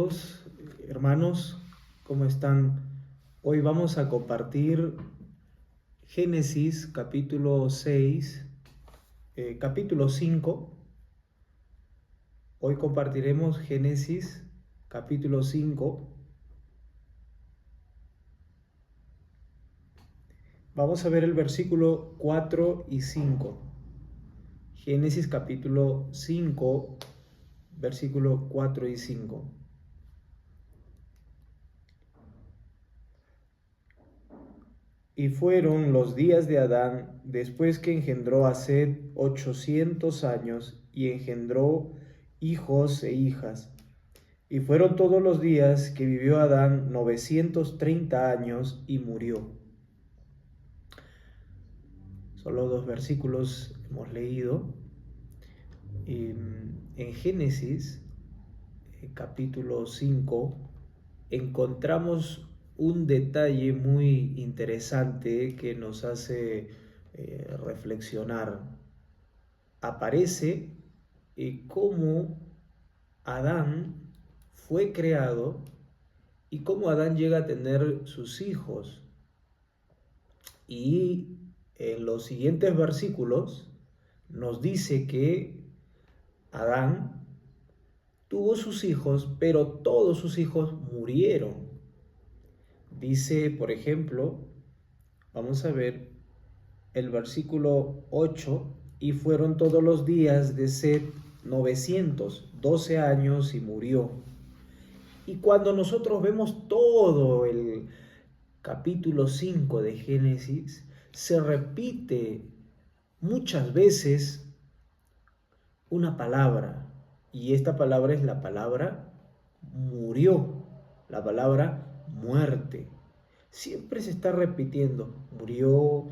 todos, hermanos, ¿cómo están? Hoy vamos a compartir Génesis capítulo 6, capítulo 5. Hoy compartiremos Génesis capítulo 5. Vamos a ver el versículo 4 y 5. Génesis capítulo 5, versículo 4 y 5. Y fueron los días de Adán después que engendró a Set 800 años y engendró hijos e hijas. Y fueron todos los días que vivió Adán 930 años y murió. Solo 2 versículos hemos leído. En Génesis capítulo 5 encontramos un detalle muy interesante que nos hace reflexionar. Aparece cómo Adán fue creado y cómo Adán llega a tener sus hijos. Y en los siguientes versículos nos dice que Adán tuvo sus hijos, pero todos sus hijos murieron. Dice, por ejemplo, vamos a ver el versículo 8, y fueron todos los días de Set 912 años y murió. Y cuando nosotros vemos todo el capítulo 5 de Génesis, se repite muchas veces una palabra, y esta palabra es la palabra murió, la palabra muerte. Siempre se está repitiendo, murió,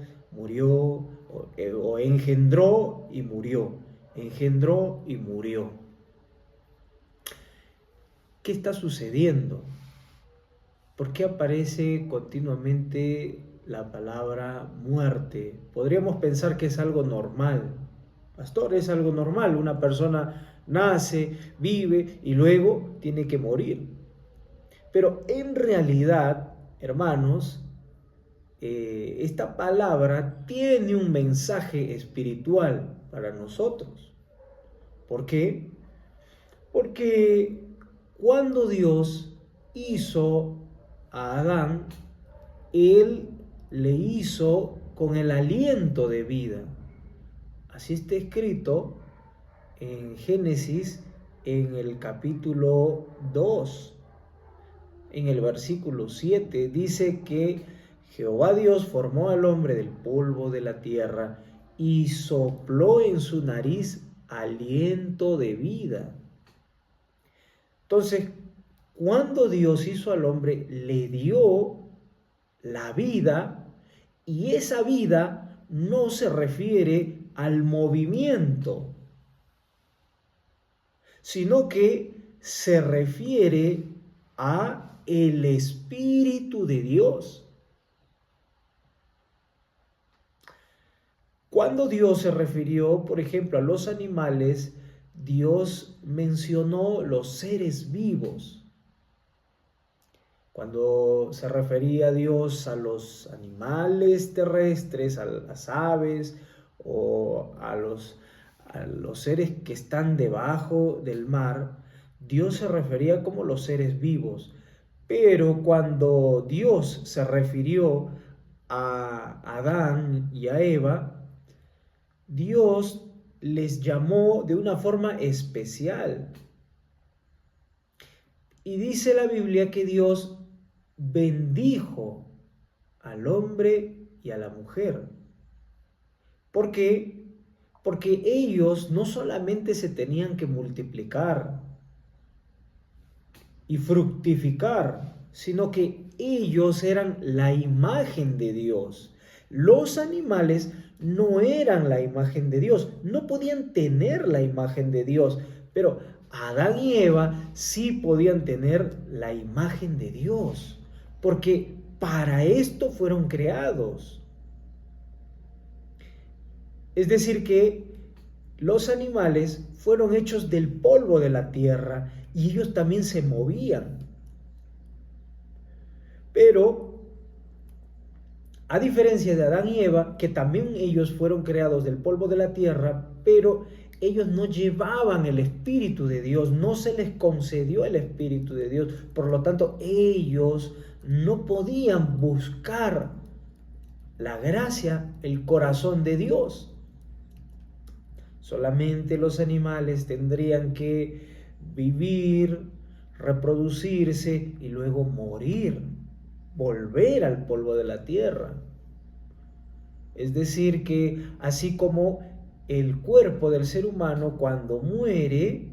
o engendró y murió, engendró y murió. ¿Qué está sucediendo? ¿Por qué aparece continuamente la palabra muerte? Podríamos pensar que es algo normal. Pastor, es algo normal. Una persona nace, vive y luego tiene que morir. Pero en realidad, hermanos, esta palabra tiene un mensaje espiritual para nosotros. ¿Por qué? Porque cuando Dios hizo a Adán, Él le hizo con el aliento de vida. Así está escrito en Génesis, en el capítulo 2. En el versículo 7 dice que Jehová Dios formó al hombre del polvo de la tierra y sopló en su nariz aliento de vida. Entonces, cuando Dios hizo al hombre, le dio la vida, y esa vida no se refiere al movimiento, sino que se refiere a el Espíritu de Dios. Cuando Dios se refirió, por ejemplo, a los animales, Dios mencionó los seres vivos. Cuando se refería a Dios a los animales terrestres, a las aves o a los seres que están debajo del mar, Dios se refería como los seres vivos. Pero cuando Dios se refirió a Adán y a Eva, Dios les llamó de una forma especial. Y dice la Biblia que Dios bendijo al hombre y a la mujer. ¿Por qué? Porque ellos no solamente se tenían que multiplicar y fructificar, sino que ellos eran la imagen de Dios. Los animales no eran la imagen de Dios, no podían tener la imagen de Dios, pero Adán y Eva sí podían tener la imagen de Dios, porque para esto fueron creados. Es decir, que los animales fueron hechos del polvo de la tierra y ellos también se movían. Pero, a diferencia de Adán y Eva, que también ellos fueron creados del polvo de la tierra, pero ellos no llevaban el Espíritu de Dios, no se les concedió el Espíritu de Dios, por lo tanto ellos no podían buscar la gracia, el corazón de Dios. Solamente los animales tendrían que vivir, reproducirse y luego morir, volver al polvo de la tierra. Es decir, que así como el cuerpo del ser humano cuando muere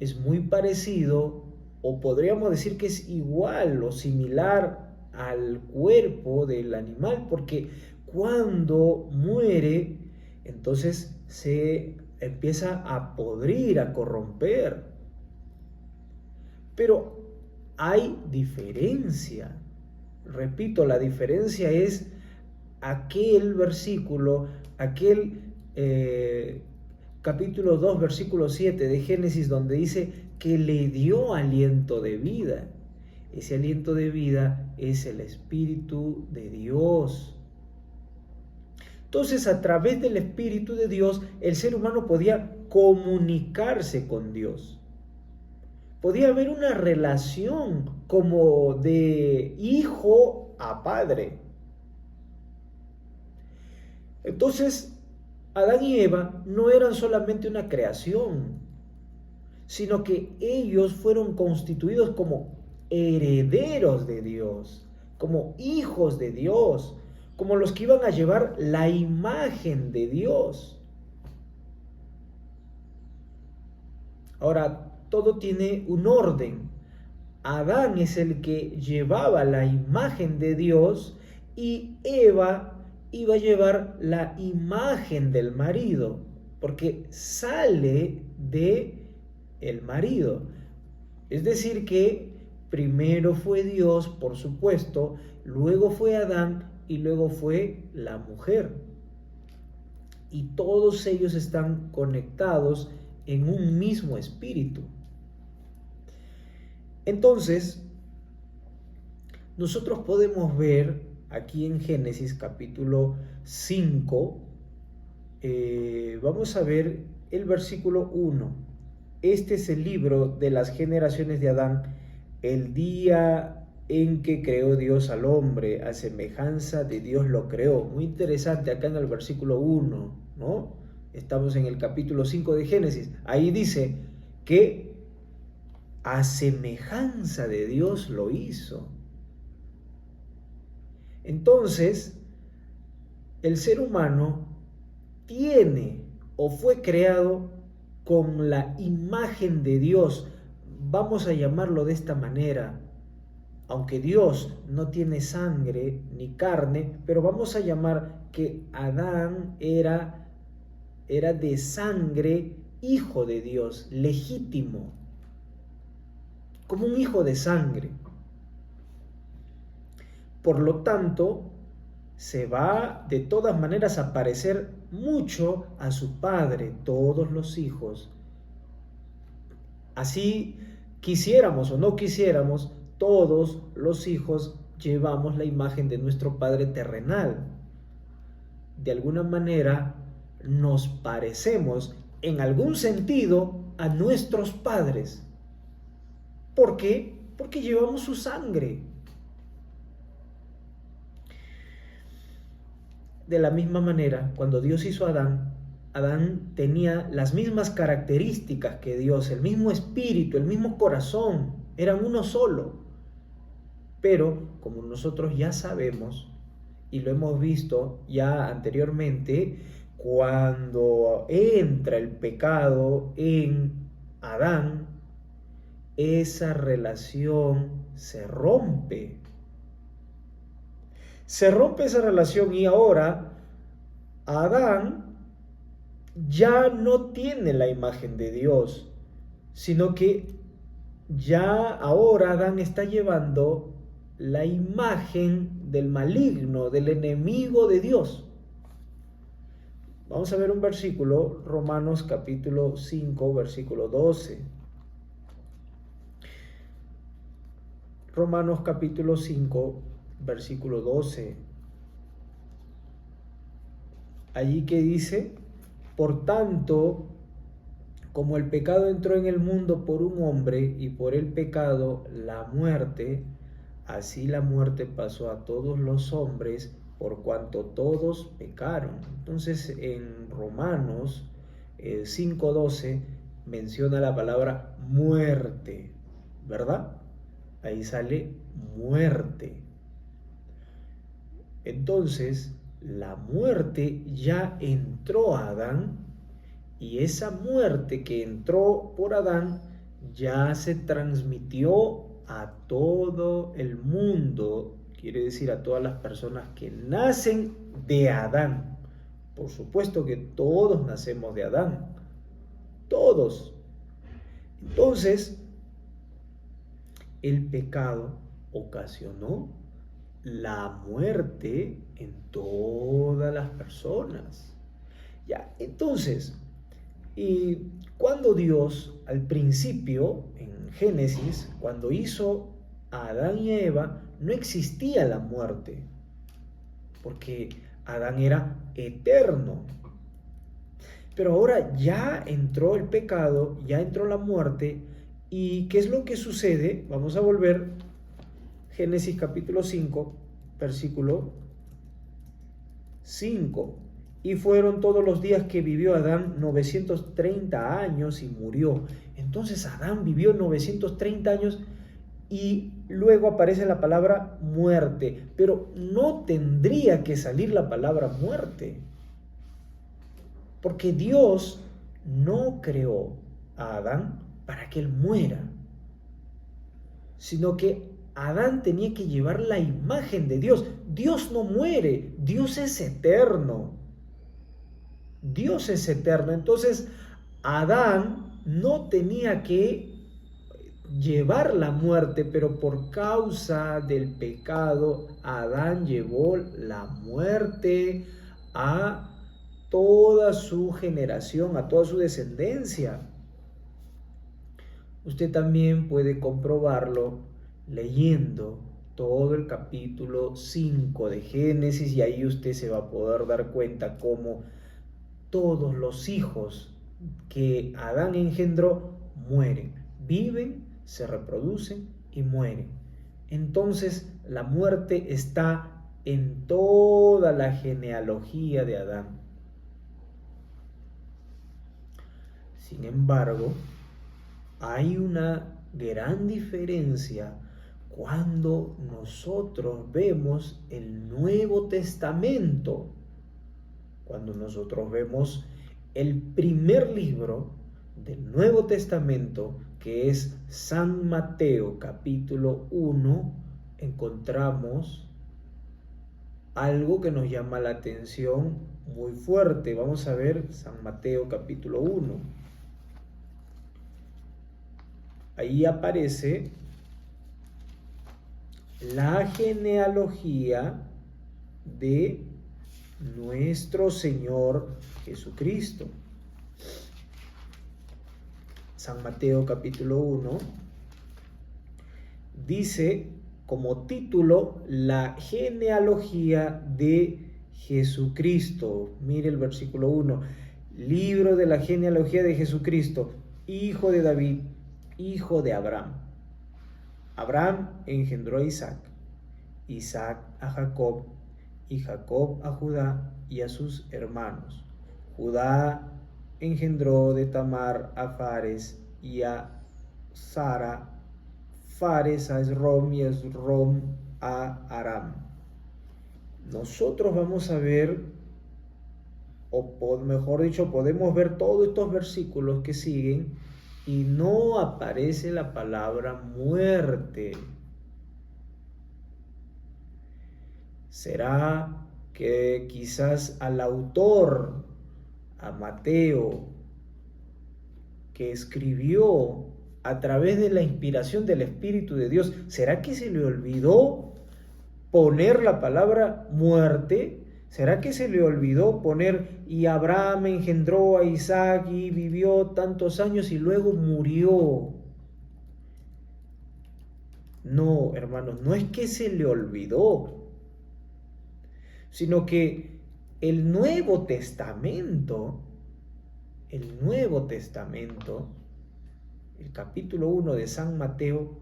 es muy parecido, o podríamos decir que es igual o similar al cuerpo del animal, porque cuando muere, entonces se empieza a podrir, a corromper. Pero hay diferencia. Repito, la diferencia es aquel versículo, aquel capítulo 2, versículo 7 de Génesis, donde dice que le dio aliento de vida. Ese aliento de vida es el Espíritu de Dios. Entonces, a través del Espíritu de Dios, el ser humano podía comunicarse con Dios. Podía haber una relación como de hijo a padre. Entonces, Adán y Eva no eran solamente una creación, sino que ellos fueron constituidos como herederos de Dios, como hijos de Dios, como los que iban a llevar la imagen de Dios. Ahora, todo tiene un orden. Adán es el que llevaba la imagen de Dios y Eva iba a llevar la imagen del marido, porque sale de el marido. Es decir que primero fue Dios, por supuesto, luego fue Adán y luego fue la mujer. Y todos ellos están conectados en un mismo espíritu. Entonces, nosotros podemos ver aquí en Génesis capítulo 5, vamos a ver el versículo 1. Este es el libro de las generaciones de Adán, el día en que creó Dios al hombre, a semejanza de Dios lo creó. Muy interesante acá en el versículo 1, ¿no? Estamos en el capítulo 5 de Génesis. Ahí dice que a semejanza de Dios lo hizo. Entonces, el ser humano tiene o fue creado con la imagen de Dios. Vamos a llamarlo de esta manera. Aunque Dios no tiene sangre ni carne, pero vamos a llamar que Adán era de sangre, hijo de Dios, legítimo, como un hijo de sangre. Por lo tanto, se va de todas maneras a parecer mucho a su padre, todos los hijos. Así quisiéramos o no quisiéramos, todos los hijos llevamos la imagen de nuestro padre terrenal. De alguna manera nos parecemos en algún sentido a nuestros padres. ¿Por qué? Porque llevamos su sangre. De la misma manera, cuando Dios hizo a Adán, Adán tenía las mismas características que Dios, el mismo espíritu, el mismo corazón, eran uno solo. Pero, como nosotros ya sabemos, y lo hemos visto ya anteriormente, cuando entra el pecado en Adán, esa relación se rompe. Se rompe esa relación y ahora Adán ya no tiene la imagen de Dios, sino que ya ahora Adán está llevando la imagen del maligno, del enemigo de Dios. Vamos a ver un versículo, Romanos capítulo 5, versículo 12. Romanos capítulo 5, versículo 12. Allí que dice: por tanto, como el pecado entró en el mundo por un hombre y por el pecado la muerte, así la muerte pasó a todos los hombres por cuanto todos pecaron. Entonces en Romanos 5:12 menciona la palabra muerte, ¿verdad? Ahí sale muerte. Entonces la muerte ya entró a Adán, y esa muerte que entró por Adán ya se transmitió a todo el mundo, quiere decir a todas las personas que nacen de Adán. Por supuesto que todos nacemos de Adán, todos. Entonces, el pecado ocasionó la muerte en todas las personas. Ya, entonces, y cuando Dios, al principio, en Génesis, cuando hizo a Adán y a Eva, no existía la muerte, porque Adán era eterno. Pero ahora ya entró el pecado, ya entró la muerte, ¿y qué es lo que sucede? Vamos a volver, Génesis capítulo 5, versículo 5. Y fueron todos los días que vivió Adán 930 años y murió. Entonces Adán vivió 930 años y luego aparece la palabra muerte. Pero no tendría que salir la palabra muerte, porque Dios no creó a Adán para que él muera, sino que Adán tenía que llevar la imagen de Dios. Dios no muere, Dios es eterno. Dios es eterno. Entonces, Adán no tenía que llevar la muerte, pero por causa del pecado, Adán llevó la muerte a toda su generación, a toda su descendencia. Usted también puede comprobarlo leyendo todo el capítulo 5 de Génesis, y ahí usted se va a poder dar cuenta cómo todos los hijos que Adán engendró mueren, viven, se reproducen y mueren. Entonces la muerte está en toda la genealogía de Adán. Sin embargo, hay una gran diferencia cuando nosotros vemos el Nuevo Testamento. Cuando nosotros vemos el primer libro del Nuevo Testamento, que es San Mateo capítulo 1, encontramos algo que nos llama la atención muy fuerte. Vamos a ver San Mateo capítulo 1. Ahí aparece la genealogía de nuestro Señor Jesucristo. San Mateo capítulo 1 dice como título la genealogía de Jesucristo. Mire el versículo 1. Libro de la genealogía de Jesucristo, hijo de David, hijo de Abraham. Abraham engendró a Isaac, Isaac a Jacob, y Jacob a Judá y a sus hermanos. Judá engendró de Tamar a Fares y a Zara, Fares a Esrom y Esrom a Aram. Nosotros vamos a ver, o mejor dicho, podemos ver todos estos versículos que siguen y no aparece la palabra muerte. ¿Será que quizás al autor, a Mateo, que escribió a través de la inspiración del Espíritu de Dios, será que se le olvidó poner la palabra muerte? ¿Será que se le olvidó poner y Abraham engendró a Isaac y vivió tantos años y luego murió? No, hermanos, no es que se le olvidó, sino que el Nuevo Testamento, el capítulo 1 de San Mateo,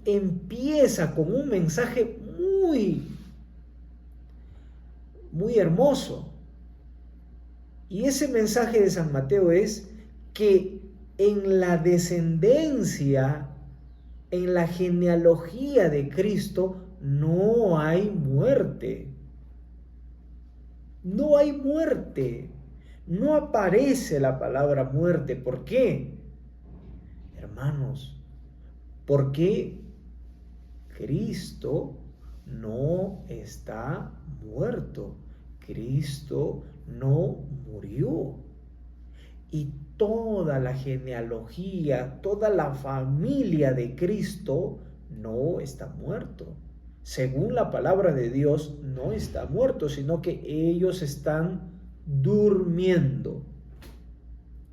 empieza con un mensaje muy hermoso. Y ese mensaje de San Mateo es que en la descendencia, en la genealogía de Cristo, no hay muerte. No hay muerte. No aparece la palabra muerte. ¿Por qué? Hermanos, porque Cristo no está muerto. Cristo no murió. Y toda la genealogía, toda la familia de Cristo no está muerto. Según la palabra de Dios, no está muerto, sino que ellos están durmiendo.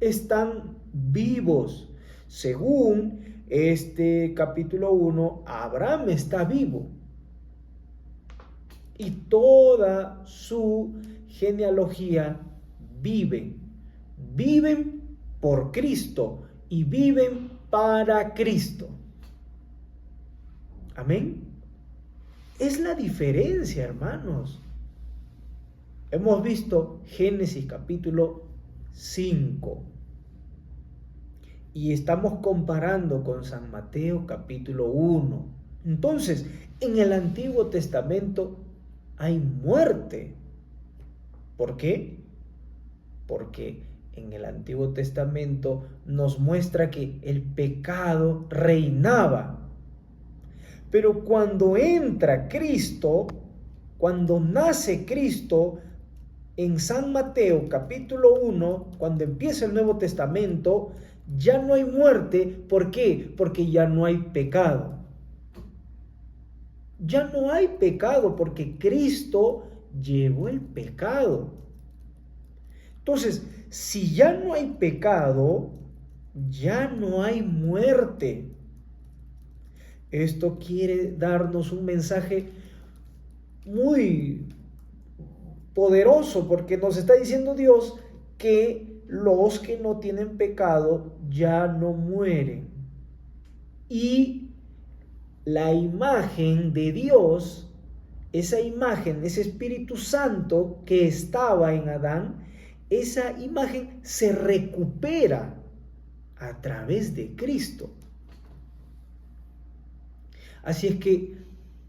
Están vivos. Según este capítulo 1, Abraham está vivo. Y toda su genealogía viven por Cristo y viven para Cristo. Amén. Es la diferencia, hermanos. Hemos visto Génesis capítulo 5 y estamos comparando con San Mateo capítulo 1. Entonces, en el Antiguo Testamento hay muerte. ¿Por qué? Porque en el Antiguo Testamento nos muestra que el pecado reinaba. Pero cuando entra Cristo, cuando nace Cristo, en San Mateo capítulo 1, cuando empieza el Nuevo Testamento, ya no hay muerte. ¿Por qué? Porque ya no hay pecado. Ya no hay pecado porque Cristo llevó el pecado. Entonces, si ya no hay pecado, ya no hay muerte. Esto quiere darnos un mensaje muy poderoso porque nos está diciendo Dios que los que no tienen pecado ya no mueren. Y la imagen de Dios, esa imagen, ese Espíritu Santo que estaba en Adán, esa imagen se recupera a través de Cristo. Así es que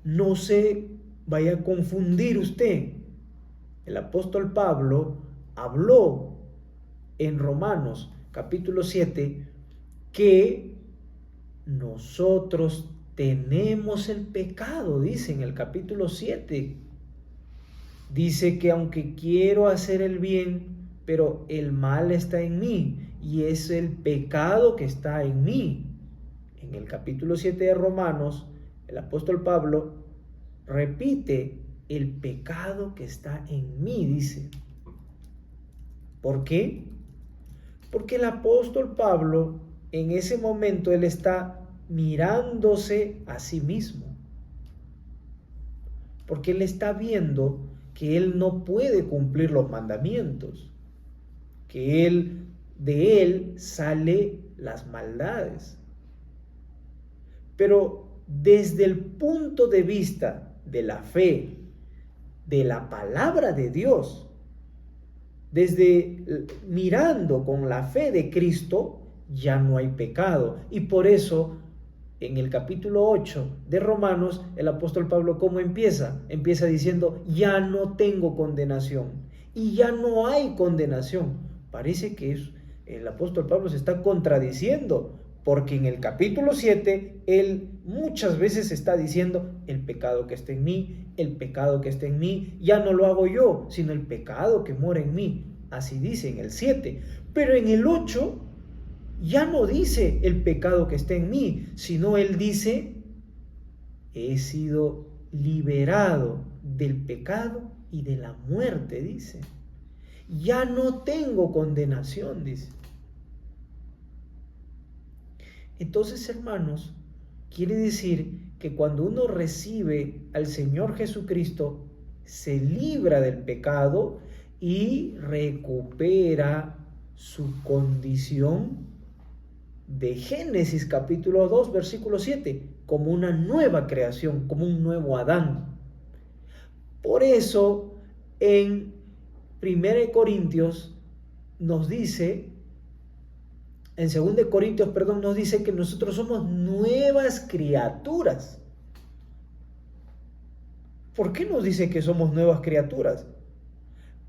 no se vaya a confundir usted. El apóstol Pablo habló en Romanos capítulo 7 que nosotros tenemos el pecado, dice en el capítulo 7. Dice que aunque quiero hacer el bien, pero el mal está en mí y es el pecado que está en mí. En el capítulo 7 de Romanos, el apóstol Pablo repite el pecado que está en mí, dice. ¿Por qué? Porque el apóstol Pablo, en ese momento, él está mirándose a sí mismo. Porque él está viendo que él no puede cumplir los mandamientos. Que de él sale las maldades. Pero desde el punto de vista de la fe, de la palabra de Dios, desde mirando con la fe de Cristo, ya no hay pecado. Y por eso, en el capítulo 8 de Romanos, el apóstol Pablo, ¿cómo empieza? Empieza diciendo, ya no tengo condenación. Y ya no hay condenación. Parece que el apóstol Pablo se está contradiciendo, porque en el capítulo 7, él muchas veces está diciendo, el pecado que está en mí, el pecado que está en mí, ya no lo hago yo, sino el pecado que mora en mí. Así dice en el 7. Pero en el 8, ya no dice el pecado que está en mí, sino él dice, he sido liberado del pecado y de la muerte, dice. Ya no tengo condenación, dice. Entonces, hermanos, Quiere decir que cuando uno recibe al Señor Jesucristo, se libra del pecado y recupera su condición de Génesis capítulo 2, versículo 7, como una nueva creación, como un nuevo Adán. Por eso en 1 Corintios nos dice, en 2 Corintios, perdón, nos dice que nosotros somos nuevas criaturas. ¿Por qué nos dice que somos nuevas criaturas?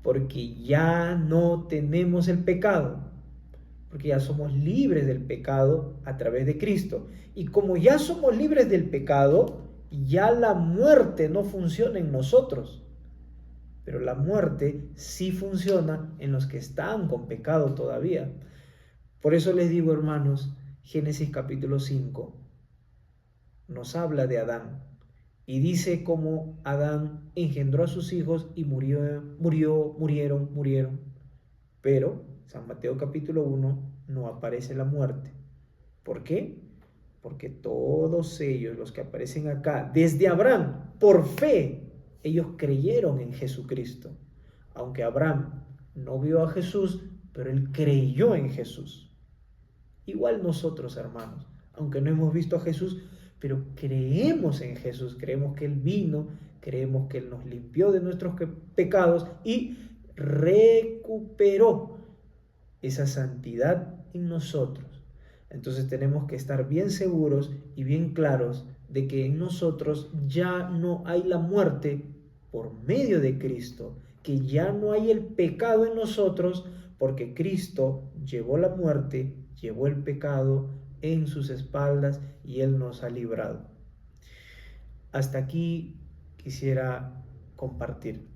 Porque ya no tenemos el pecado, porque ya somos libres del pecado a través de Cristo. Y como ya somos libres del pecado, ya la muerte no funciona en nosotros. Pero la muerte sí funciona en los que están con pecado todavía. Por eso les digo, hermanos, Génesis capítulo 5 nos habla de Adán y dice cómo Adán engendró a sus hijos y murieron. Pero San Mateo capítulo 1 no aparece la muerte. ¿Por qué? Porque todos ellos, los que aparecen acá, desde Abraham, por fe, ellos creyeron en Jesucristo. Aunque Abraham no vio a Jesús, pero él creyó en Jesús. Igual nosotros, hermanos, aunque no hemos visto a Jesús, pero creemos en Jesús, creemos que Él vino, creemos que Él nos limpió de nuestros pecados y recuperó esa santidad en nosotros. Entonces tenemos que estar bien seguros y bien claros de que en nosotros ya no hay la muerte por medio de Cristo, que ya no hay el pecado en nosotros, porque Cristo llevó la muerte, llevó el pecado en sus espaldas y Él nos ha librado. Hasta aquí quisiera compartir.